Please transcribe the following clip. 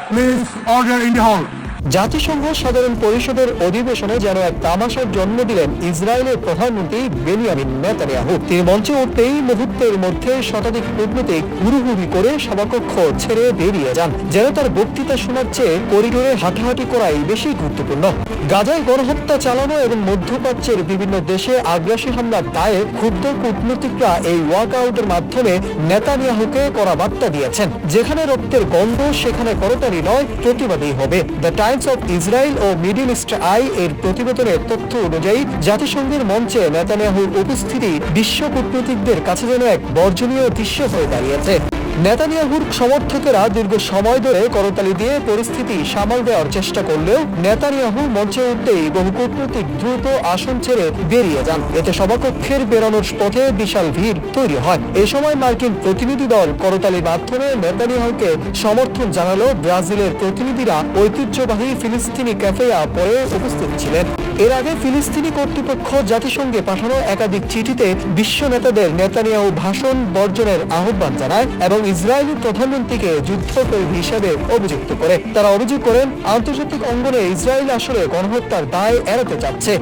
Please order in the hall. জাতিসংঘ সাধারণ পরিষদের অধিবেশনে যেন এক তামাশার জন্ম দিলেন ইসরায়েলের প্রধানমন্ত্রী বেনিয়ামিন নেতানিয়াহু। তিনি মঞ্চে উঠতেই মুহূর্তের মধ্যে শতাধিক কূটনীতিক হুড়ুহুড়ি করে সভাকক্ষ ছেড়ে বেরিয়ে যান, যেন তার বক্তৃতা শোনার চেয়ে করিডোরে হাঁটাহাঁটি করাই বেশি গুরুত্বপূর্ণ। গাজায় গণহত্যা চালানো এবং মধ্যপ্রাচ্যের বিভিন্ন দেশে আগ্রাসী হামলার দায়ে ক্ষুব্ধ কূটনীতিকরা এই ওয়াকআউটের মাধ্যমে নেতানিয়াহুকে কড়া বার্তা দিয়েছেন, যেখানে রক্তের গন্ধ সেখানে করতালি নয়, প্রতিবাদী হবে। দ্য টাইমস অফ ইসরায়েল ও মিডল ইস্ট আই এর প্রতিবেদনের তথ্য অনুযায়ী জাতিসংঘের মঞ্চে নেতানিয়াহুর উপস্থিতি বিশ্ব কূটনীতিকদের কাছে যেন এক বর্জনীয় দৃশ্য হয়ে দাঁড়িয়েছে। নেতানিয়াহুর সমর্থকেরা দীর্ঘ সময় ধরে করতালি দিয়ে পরিস্থিতি সামাল দেওয়ার চেষ্টা করলেও নেতানিয়াহু মঞ্চে উঠতেই বহু কূটনীতিক দ্রুত আসন ছেড়ে বেরিয়ে যান। এতে সভাকক্ষের বেরোনোর পথে বিশাল ভিড় তৈরি হয়। এ সময় মার্কিন প্রতিনিধি দল করতালির মাধ্যমে নেতানিয়াহুকে সমর্থন জানালেও ব্রাজিলের প্রতিনিধিরা ঐতিহ্যবাহী ফিলিস্তিনি ক্যাফেয়া পরে উপস্থিত ছিলেন। এর আগে ফিলিস্তিনি কর্তৃপক্ষ জাতিসংঘে পাঠানো একাধিক চিঠিতে বিশ্ব নেতাদের নেতানিয়াহু ভাষণ বর্জনের আহ্বান জানায় এবং ইসরায়েলি প্রধানমন্ত্রীকে যুদ্ধকর্মী হিসেবে অভিযুক্ত করে। তারা অভিযোগ করেন, আন্তর্জাতিক অঙ্গনে ইসরায়েল আসলে গণহত্যার দায় এড়াতে চাচ্ছে।